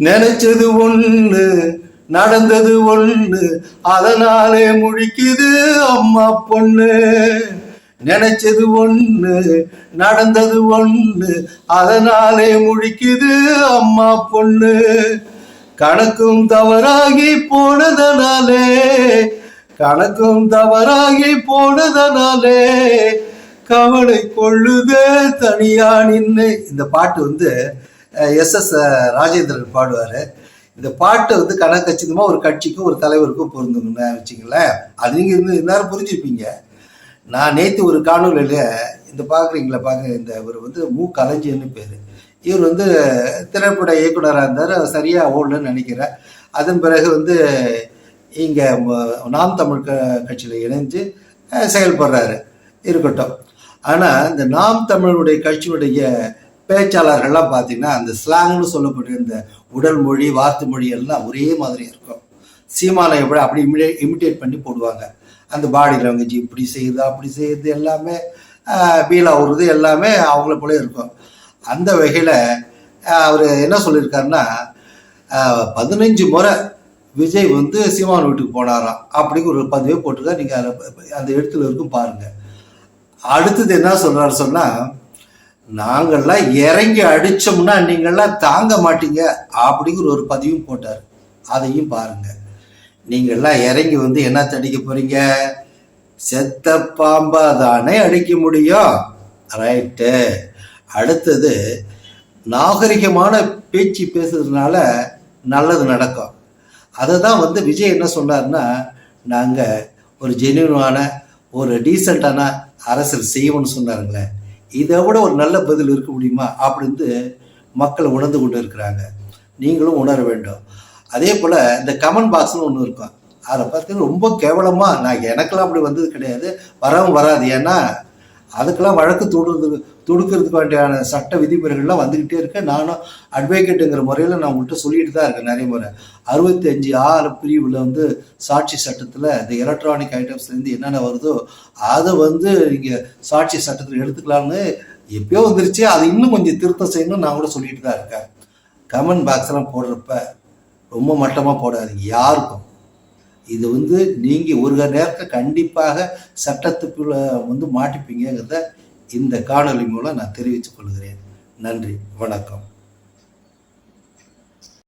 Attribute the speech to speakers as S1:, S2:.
S1: நினைச்சது ஒண்ணு நடந்தது ஒண்ணு, அதனாலே முழிக்குது அம்மா பொண்ணு. நினைச்சது ஒண்ணு நடந்தது ஒண்ணு, அதனாலே முழிக்குது அம்மா பொண்ணு. கணக்கும் தவறாகி போனதனாலே, கணக்கும் தவறாகி போனதனாலே கவலை கொள்ளுதே தனியா நின்று. இந்த பாட்டு வந்து எஸ்.எஸ். ராஜேந்திரன் பாடுவார். இந்த பாட்டு வந்து கணக்கச்சிதமாக ஒரு கட்சிக்கும் ஒரு தலைவருக்கும் பொருந்துங்கன்னு வச்சுங்களேன். அது நீங்கள் இந்நேரம் புரிஞ்சுப்பீங்க. நான் நேற்று ஒரு காணொலியில் இந்த பார்க்குறீங்களா இந்த இவர் வந்து மு. கலைஞன்னு பேர். இவர் வந்து திரைப்பட இயக்குனராக இருந்தார். சரியாக ஓடலன்னு நினைக்கிறேன். அதன் பிறகு வந்து இங்கே நாம் தமிழ் கட்சியில் இணைஞ்சு செயல்படுறாரு. இருக்கட்டும். ஆனால் இந்த நாம் தமிழுடைய கட்சியுடைய பேச்சாளர்கள்லாம் பார்த்தீங்கன்னா அந்த ஸ்லாங்னு சொல்லக்கூடிய இந்த உடல் மொழி வார்த்தை மொழி எல்லாம் ஒரே மாதிரி இருக்கும். சீமானை எப்படி அப்படி இமிட்டேட் பண்ணி போடுவாங்க. அந்த பாடி லாங்குவேஜ் இப்படி செய்யுது அப்படி செய்யுது எல்லாமே பீலா விடுறது எல்லாமே அவங்கள போல இருக்கும். அந்த வகையில் அவர் என்ன சொல்லியிருக்காருன்னா 15 முறை விஜய் வந்து சீமான் வீட்டுக்கு போனாராம் அப்படிங்கிற ஒரு பதிவே போட்டிருக்காரு. நீங்கள் அந்த இடத்துல இருக்கும் பாருங்கள். அடுத்தது என்ன சொல்கிறாரு சொன்னால், நாங்கள்லாம் இறங்கி அடித்தோம்னா நீங்கள்லாம் தாங்க மாட்டீங்க அப்படிங்கிற ஒரு பதிவும் போட்டார். அதையும் பாருங்க. நீங்கள்லாம் இறங்கி வந்து என்ன அடிக்க போறீங்க? செத்த பாம்பா தானே அடிக்க முடியும். ரைட்டு. அடுத்தது நாகரிகமான பேச்சு பேசுறதுனால நல்லது நடக்கும். அதை தான் வந்து விஜய் என்ன சொன்னார்னா, நாங்கள் ஒரு ஜென்யூனான ஒரு டீசெண்டான அரசியல் செய்வோம்னு சொன்னாருங்களே. இதை விட ஒரு நல்ல பதில் இருக்க முடியுமா அப்படின்னு மக்கள் உணர்ந்து கொண்டு இருக்கிறாங்க. நீங்களும் உணர வேண்டும். அதே போல் இந்த கமெண்ட் பாக்ஸ்னு ஒன்று இருக்கும். அதை பார்த்தீங்கன்னா ரொம்ப கேவலமாக, நான் எனக்கெல்லாம் அப்படி வந்தது கிடையாது, வரவும் வராது. ஏன்னா அதுக்கெல்லாம் வழக்கு தொடுக்கிறதுக்கு வேண்டியான சட்ட விதிமுறைகள்லாம் வந்துக்கிட்டே இருக்கேன். நானும் அட்வொகேட்டுங்கிற முறையில் நான் உங்கள்கிட்ட சொல்லிட்டு தான் இருக்கேன் நிறைய முறை. 65(6) பிரிவில் வந்து சாட்சி சட்டத்தில் இந்த எலக்ட்ரானிக் ஐட்டம்ஸ்லேருந்து என்னென்ன வருதோ அதை வந்து நீங்கள் சாட்சி சட்டத்தில் எடுத்துக்கலாம்னு எப்பயோ வந்துருச்சு. அது இன்னும் கொஞ்சம் திருத்தம் செய்யணும்னு நான் கூட சொல்லிட்டு தான் இருக்கேன். கமெண்ட் பாக்ஸ்லாம் போடுறப்ப ரொம்ப மட்டமாக போடாதீங்க யாருக்கும். இது வந்து நீங்கள் ஒரு நேரத்தில் கண்டிப்பாக சட்டத்துக்குள்ள வந்து மாட்டிப்பீங்கிறத இந்த காணொலி மூலம் நான் தெரிவித்துக் கொள்கிறேன். நன்றி, வணக்கம்.